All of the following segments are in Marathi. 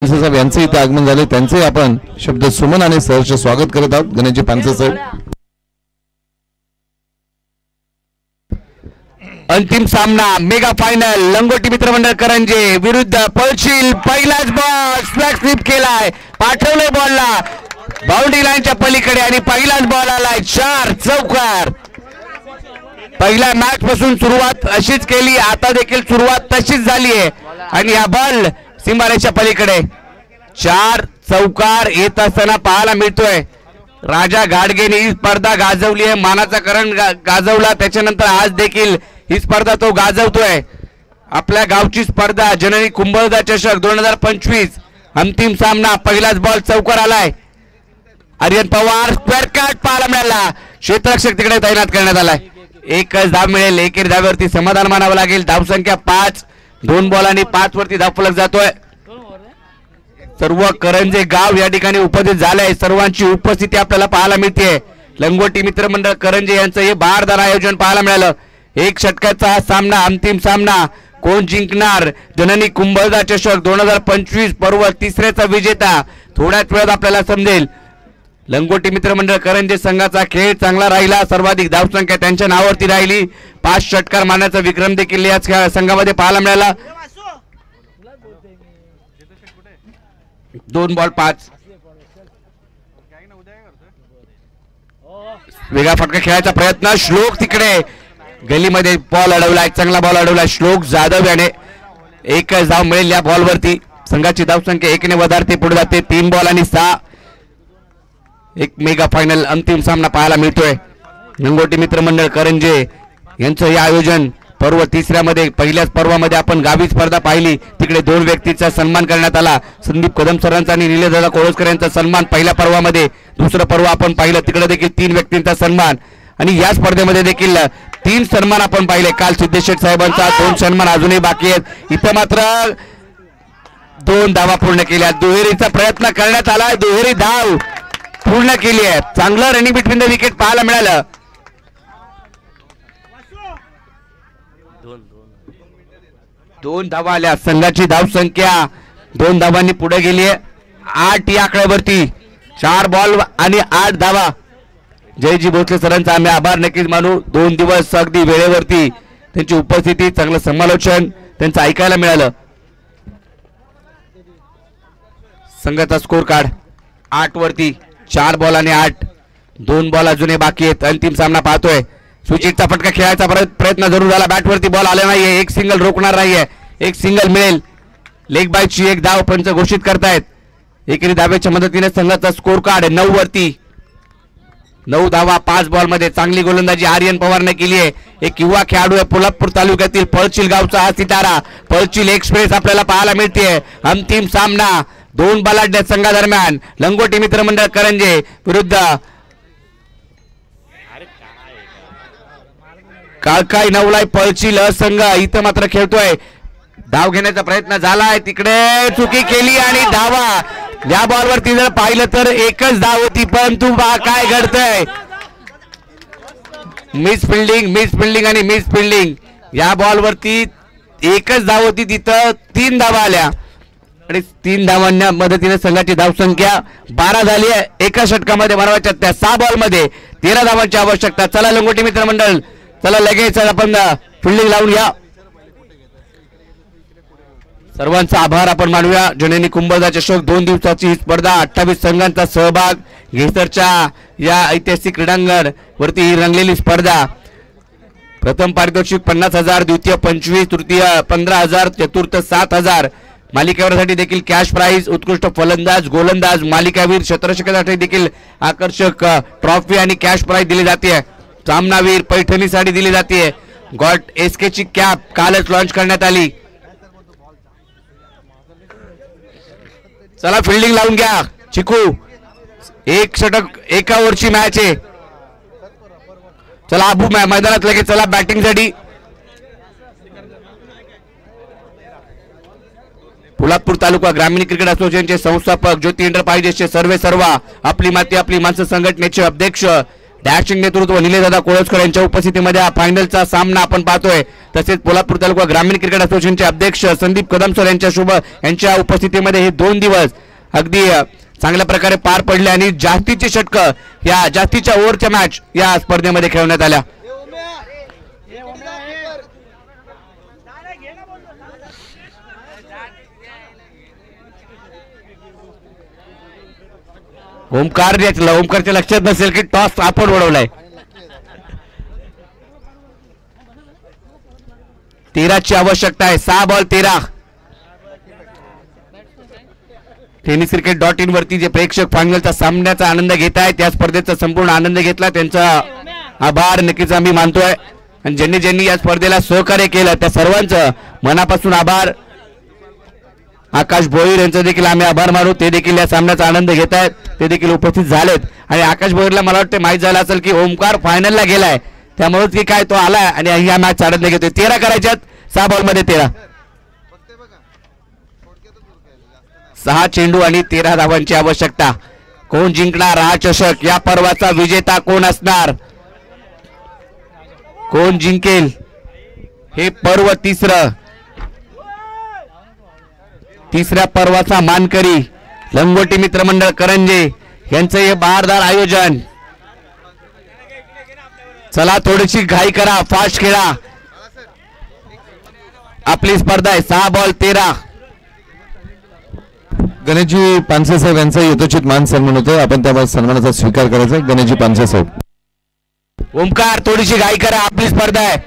साहेब यांचे इथे आगमन झाले, त्यांचे आपण शब्द सुमन आणि सहर्ष स्वागत करत आहोत. गणेशजी पानसे साहेब. अंतिम सामना मेगा फायनल लंगोटी मित्रमंडळ करंजे विरुद्ध पळशील. पहिलाच बॉल स्लॅग स्लिप केलाय, पाठवले बॉलला बाउंड्री लाईनच्या पलीकडे आणि पहिलाच बॉल आलाय 4 चौकार. पहिल्या मॅच पासून सुरुवात अशीच केली, आता देखील सुरुवात तशीच झाली आहे आणि हा बॉल सीमारेषेच्या पलीकडे 4 चौकार येत असताना पाहायला मिळतोय. राजा गाडगेने ही स्पर्धा गाजवली आहे, मानाचा करण गाजवला, त्याच्यानंतर आज देखील ही स्पर्धा तो गाजवतोय. आपल्या गावची स्पर्धा जननी कुंभलदा चषक 2025 अंतिम सामना. पहिलाच बॉल चौकार आलाय. आर्यन पवार स्क्वेअर कट पाहायला मिळाला, क्षेत्ररक्षक तिकडे तैनात करण्यात आलाय. एकच धाव मिळेल, एकेरी धाव्यावरती समाधान मानावं लागेल. धावसंख्या 5, 2 बॉल आणि 5 वरती धावफलक जातोय. सर्व करंजे गाव या ठिकाणी उपस्थित झाले, सर्वांची उपस्थिती आपल्याला पाहायला मिळते. लंगोटी मित्रमंडळ करंजे यांचं हे भारदार आयोजन पाहायला मिळालं. 1 षटकाचा हा सामना, अंतिम सामना. कोण जिंकणार? जननी कुंभलदा चषक 2025 पर्व तिसऱ्याचा विजेता थोड्याच वेळात आपल्याला समजेल. लंगोटी मित्रमंडळ करंजे संघाचा खेळ चांगला राहिला, सर्वाधिक धावसंख्या त्यांच्या नावावरती राहिली. 5 षटकार मारण्याचा विक्रम देखील याच संघामध्ये पाहायला मिळाला. 2 बॉल 5. वेगळा फटका खेळायचा प्रयत्न, श्लोक तिकडे गलीमध्ये बॉल अडवला, एक चांगला बॉल अडवला श्लोक जाधव याने. एकच धाव मिळेल या बॉलवरती. संघाची धावसंख्या 1 ने वधारते, पुढे जाते. 3 बॉल आणि 6. एक मेगा फायनल अंतिम सामना पाहायला मिळतोय. लंगोटी मित्रमंडळ करंजे यांचं हे आयोजन पर्व तिसऱ्यामध्ये, पहिल्याच पर्वामध्ये आपण गावी स्पर्धा पाहिली, तिकडे 2 व्यक्तीचा सन्मान करण्यात आला. संदीप कदम सरांचा आणि निलेशदादा कोळसकर यांचा सन्मान पहिल्या पर्वामध्ये. दुसरं पर्व आपण पाहिलं, तिकडे देखील 3 व्यक्तींचा सन्मान आणि या स्पर्धेमध्ये देखील 3 सन्मान आपण पाहिले. काल सिद्धेशेठ साहेबांचा 2 सन्मान अजूनही बाकी आहेत. इथं मात्र 2 धावा पूर्ण केल्या. दुहेरीचा प्रयत्न करण्यात आला, दुहेरी धाव पूर्ण केली आहे. चांगलं रनिंग बिटवीन द विकेट पाहायला मिळालं. 2 धावा आल्या. संघाची धावसंख्या 2 धावांनी पुढे गेली आहे. 8 या आकड्यावरती. 4 बॉल आणि 8 धावा. जयजी भोसले सरांचा आम्ही आभार नक्कीच मानू. 2 दिवस अगदी वेळेवरती त्यांची उपस्थिती, चांगलं समालोचन त्यांचं ऐकायला मिळालं. संघाचा स्कोर कार्ड 8 वरती. 4 बॉल आणि 8. 2 बॉल अजूनही बाकी आहेत. अंतिम सामना पाहतोय. स्विचिटचा फटका खेळायचा प्रयत्न जरूर झाला, बॅटवरती बॉल आला नाहीये. एक सिंगल रोखणार नाहीये, एक सिंगल मिळेल. लेग बायची एक धाव पंच घोषित करतायत. एकेरी धाव्याच्या मदतीने संघाचा स्कोर कार्ड 9 वरती. 9 धावा 5 बॉल मध्ये. चांगली गोलंदाजी आर्यन पवारने केली आहे. एक युवा खेळाडू आहे पोलादपूर तालुक्यातील पळशील गावचा हा सितारा. पळशील एक्सप्रेस आपल्याला पाहायला मिळते. अंतिम सामना 2 बलाढ्य संघादरम्यान. लंगोटी मित्रमंडळ करंजे विरुद्ध काळकाई नवलाई पळशील संघ. इथं मात्र खेळतोय. धाव घेण्याचा प्रयत्न झालाय, तिकडे चुकी केली आणि धावा. या बॉलवरती जर पाहिलं तर एकच धाव होती, परंतु काय घडतंय? मिस फिल्डिंग आणि मिस फिल्डिंग. या बॉलवरती एकच धाव होती, तिथं 3 धावा आल्या आणि 3 धावांच्या मदतीने संघाची धावसंख्या 12 झाली आहे. एका षटकामध्ये बनवायच्या त्या 6 बॉलमध्ये 13 धावांची आवश्यकता. चला लंगोटी मित्रमंडळ, चला लगेच आपण फिल्डिंग लावून घ्या. सर्वांचा आभार आपण मानूया. जननी कुंभलदा चषक 2 दिवसाची ही स्पर्धा, 28 संघांचा सहभाग. घेसरच्या या ऐतिहासिक क्रीडांगण वरती ही रंगलेली स्पर्धा. प्रथम पारितोषिक 50,000, द्वितीय 25, तृतीय 15,000, चतुर्थ 7,000. मालिकावीरासाठी देखील कॅश प्राइज. उत्कृष्ट फलंदाज, गोलंदाज, मालिकावीर, क्षेत्ररक्षकासाठी देखील आकर्षक ट्रॉफी आणि कॅश प्राइज दिली जाते. सामनावीर पैठणीसाठी दिली जाते. गॉट एसके ची कॅप कालच लॉन्च करण्यात आली. चला फिल्डिंग लावून घ्या चिकू. 1 षटक एका ओव्हरची मॅच आहे. चला आबू मैदानात लगेच चला बॅटिंगसाठी. पोलादपूर तालुका ग्रामीण क्रिकेट असोसिएशनचे संस्थापक, ज्योती एंटरप्राइजेसचे सर्वे सर्वा, आपली माती आपली माणसं संघटनेचे अध्यक्ष डॅशिंग नेतृत्व निलेशदादा कोळसकर यांच्या उपस्थितीमध्ये हा फायनलचा सामना आपण पाहतोय. तसेच पोलादपूर तालुका ग्रामीण क्रिकेट असोसिएशनचे अध्यक्ष संदीप कदम सर यांच्या उपस्थितीमध्ये हे 2 दिवस अगदी चांगल्या प्रकारे पार पडले आणि जास्तीचे षटकं या जास्तीच्या ओव्हरच्या मॅच या स्पर्धेमध्ये खेळवण्यात आल्या. ओमकारच्या लक्षात नसेल की टॉस आपण उडवलाय. 13ची आवश्यकता आहे. 6 बॉल 13. tenniscricket.in वरती जे प्रेक्षक फायनलच्या सामन्याचा आनंद घेत आहेत त्या स्पर्धेचा संपूर्ण आनंद घेतला त्यांचा आभार नक्कीच आम्ही मानतोय. आणि ज्यांनी या स्पर्धेला सहकार्य केलं त्या सर्वांचं मनापासून आभार. आकाश भोईर यांचा देखील आम्ही आभार मानू. ते देखील या सामन्याचा आनंद घेत आहेत. ते देखील उपस्थित झालेत. आणि आकाश भोईरला मला वाटतं माहीत झालं असेल की ओमकार फायनलला गेलाय त्यामुळे की काय तो आलाय आणि या मॅच आनंद घेतोय. 13 करायच्यात. 6 बॉलमध्ये 13. 6 चेंडू आणि 13 धावांची आवश्यकता. कोण जिंकणार हा चषक? या पर्वाचा विजेता कोण असणार? कोण जिंकेल हे पर्व? तिसऱ्या पर्वाचा मानकरी लंगोटी मित्रमंडळ करंजे यांचं हे बहारदार आयोजन. चला थोडीशी घाई करा, फास्ट खेळा. आपली स्पर्धा आहे. 6 बॉल 13. गणेशजी पानसे साहेब यांचा यथोचित मान सन्मान होतोय. आपण त्या सन्मानाचा स्वीकार करायचा. गणेशजी पानसे साहेब. ओमकार थोडीशी घाई करा, आपली स्पर्धा आहे.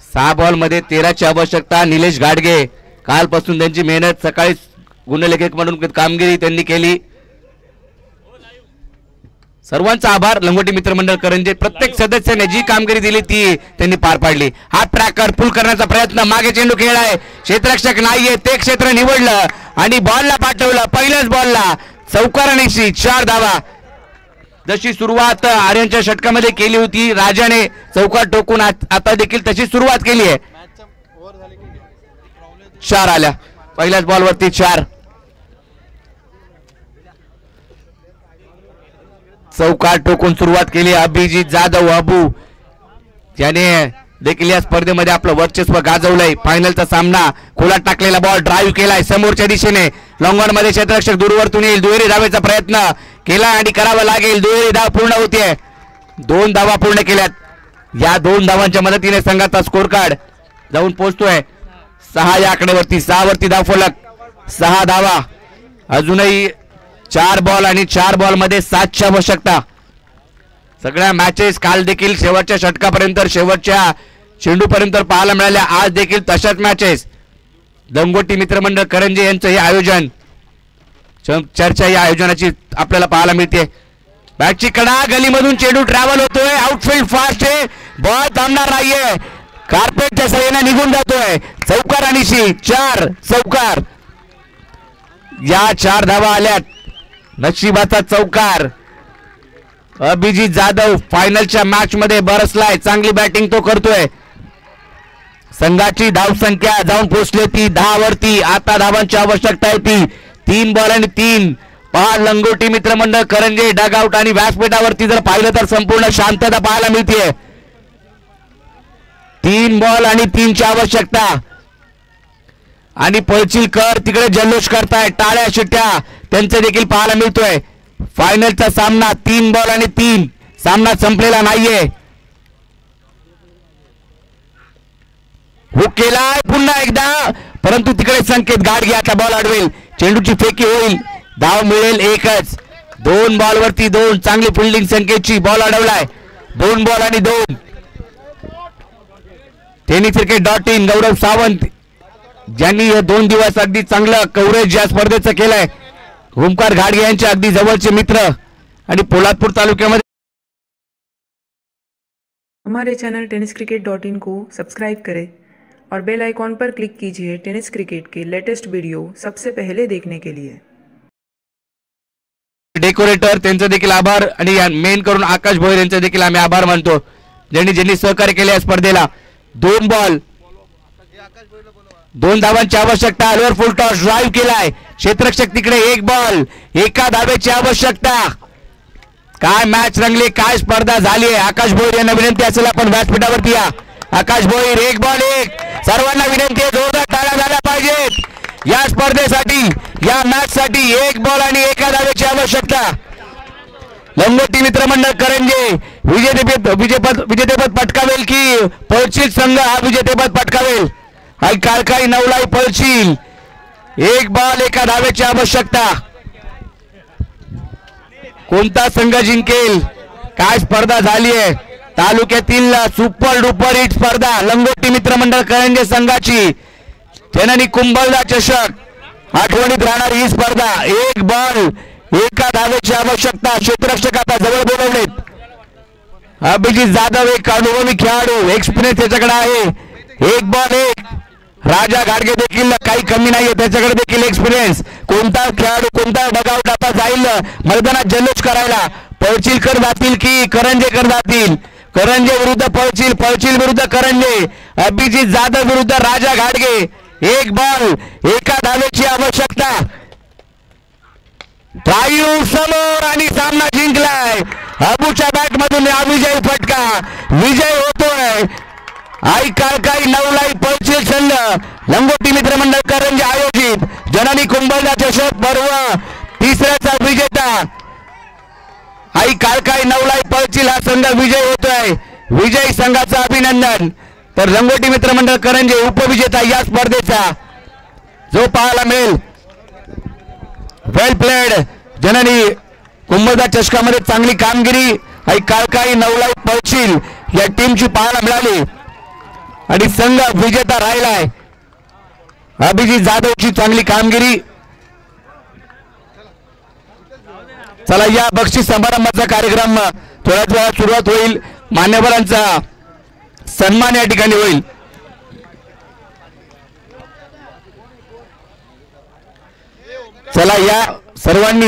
सहा बॉल मध्ये 13ची आवश्यकता. निलेश गाडगे कालपासून त्यांची मेहनत, सकाळी गुणलेखक म्हणून कामगिरी त्यांनी केली. सर्वांचा आभार. लंगोटी मित्रमंडळ करंजे प्रत्येक सदस्याने जी कामगिरी दिली ती त्यांनी पार पाडली. हा ट्रॅकर पुल करण्याचा प्रयत्न. मागे चेंडू खेळलाय. क्षेत्ररक्षक नाहीये ते क्षेत्र निवडलं आणि बॉलला पाठवलं. पहिल्याच बॉलला चौकारानेशी 4 धावा. जशी सुरुवात आर्यनच्या षटकामध्ये केली होती राजाने चौकार टोकून आता देखील तशी सुरुवात केली आहे. 4 आल्या पहिल्याच बॉलवरती. 4 चौकार टोकून सुरुवात केली. अभिजित जाधव अबू त्याने देखील या स्पर्धेमध्ये आपलं वर्चस्व गाजवलंय. फायनलचा सामना. खोलात टाकलेला बॉल ड्राईव्ह केलाय समोरच्या दिशेने. लॉंगॉन मध्ये क्षेत्ररक्षक दूरवरतून येईल. दुहेरी धावेचा प्रयत्न केला आणि करावा लागेल. दुहेरी धाव पूर्ण होतीये. 2 धावा पूर्ण केल्यात. या 2 धावांच्या मदतीने संघाचा स्कोर कार्ड जाऊन पोहोचतोय 6 या आकड्यावरती. 6 वरती धाव फलक. 6 धावा. अजूनही 4 बॉल आणि 4 बॉल मध्ये 7ची आवश्यकता. सगळ्या मॅचेस काल देखील शेवटच्या षटकापर्यंत शेवटच्या चेंडूपर्यंत पाहायला मिळाल्या. आज देखील तशाच मॅचेस. लंगोटी मित्रमंडळ करंजे यांचं हे आयोजन, चर्चा या आयोजनाची आपल्याला पाहायला मिळते. बॅटची कडा गलीमधून चेंडू ट्रॅव्हल होतोय. आउटफील्ड फास्ट आहे. बॉल थांबणार नाहीये. कार्पेटच्या सहाय्याने निघून जातोय. चौकार आणि 4 चौकार. या 4 धावा आल्यात. नशिबाचा चौकार. अभिजित जाधव फायनलच्या मॅच मध्ये बरसलाय. चांगली बॅटिंग तो करतोय. संघाची धाव संख्या जाऊन पोहोचली ती 10 वरती. आता धावांची आवश्यकता आहे ती 3 बॉल आणि 3. पहा लंगोटी मित्रमंडळ करंजे डगआउट आणि व्यासपीठावरती जर पाहिलं तर संपूर्ण शांतता पाहायला मिळते. 3 बॉल आणि 3ची आवश्यकता. आणि पळचिलकर तिकडे जल्लोष करताय. टाळ्या शिट्ट्या त्यांचे देखील पाहायला मिळतोय. फायनलचा सामना 3 बॉल आणि 3. सामना संपलेला नाहीये. हुक केलाय पुन्हा एकदा परंतु तिकडे संकेत गाडगे आता बॉल अडवेल. चेंडूची फेकी होईल. धाव मिळेल एकच. 2 बॉल वरती 2. चांगली फिल्डिंग संकेतची. बॉल अडवलाय. 2 बॉल आणि 2. tenniscricket.in गौरव सावंत ज्यांनी हे 2 दिवस अगदी चांगलं कव्हरेज या स्पर्धेचं केलंय. ओमकार घाडगे यांचे अगदी जवळचे मित्र आणि पोलादपूर तालुक्यामध्ये. हमारे चैनल tenniscricket.in को सब्सक्राइब करें और बेल आइकॉन पर क्लिक कीजिए टेनिस क्रिकेट के लेटेस्ट वीडियो सबसे पहले देखने के लिए. डेकोरेटर त्यांचं देखील आभार आणि मेन करून आकाश भोयर यांचे देखील आम्ही आभार मानतो ज्यांनी सहकार्य केले या स्पर्धेला. 2 बॉल 2 धावांची आवश्यकता. अलवर फुल टॉस ड्राईव्ह केलाय क्षेत्ररक्षक तिकडे. 1 बॉल 1 धावेची आवश्यकता. काय मॅच रंगली, काय स्पर्धा झाली आहे. आकाश भोयर यांना विनंती असेल आपण व्यासपीठावरती या. आकाश भोयर 1 बॉल 1. सर्वांना विनंती आहे जोरदार टाळ्या झाल्या पाहिजेत या स्पर्धेसाठी, या मॅच साठी. 1 बॉल आणि 1 धावेची आवश्यकता. लंगोटी मित्रमंडळ करंजे विजेतेपद पटकावेल की पळशील संघ हा विजेतेपद पटकावेल. आणि काळकाई नवलाई पळशील. 1 बॉल 1 धावेची आवश्यकता. कोणता संघ जिंकेल, काय स्पर्धा झाली आहे. तालुक्यातील सुपर डुपर हिट स्पर्धा लंगोटी मित्रमंडळ करंजे संघाची जननी कुंभलदा चषक आठवणीत राहणार ही स्पर्धा. 1 बॉल 1 धावेची आवश्यकता. क्षेत्ररक्षक आता जवळ बोलवलेत. अभिजित जाधव एक अनुभवी खेळाडू, एक्सपिरियन्स त्याच्याकडे आहे. 1 बॉल 1. राजा घाडगे देखील काही कमी नाहीये, त्याच्याकडे देखील एक्सपिरियन्स. कोणता खेळाडू कोणता डगआउट आता जाईल मैदानात जल्लोष करायला. पळशीलकर जातील की करंजेकर जातील. करंजे विरुद्ध पळशील, पळशील विरुद्ध करंजे. अभिजित जाधव विरुद्ध राजा घाडगे. 1 बॉल 1 धावेची आवश्यकता. ड्राईव्ह समोर आणि सामना जिंकलाय. अबूच्या बॅट मधून विजयी फटका. विजय होतोय आई काळकाई नवलाई पळशील संघ लंगोटी मित्रमंडळ करंजे आयोजित जननी कुंभलदा चषक पर्व 3ऱ्याचा विजेता आई काळकाई नवलाई पळशील हा संघ विजय होतोय. विजयी संघाचं अभिनंदन. तर लंगोटी मित्रमंडळ करंजे उपविजेता या स्पर्धेचा जो पाहायला मिळेल. वेल प्लेड. जननी कुंभलदा चषकामध्ये चांगली कामगिरी आई काळकाई नवलाई पळशील या टीमची पाहायला मिळाली आणि संघ विजेता राहिलाय. अभिजित जाधवची चांगली कामगिरी. चला या बक्षीस समारंभाचा कार्यक्रम थोड्याच वेळात सुरुवात होईल. मान्यवरांचा सन्मान या ठिकाणी होईल. चला या सर्वांनी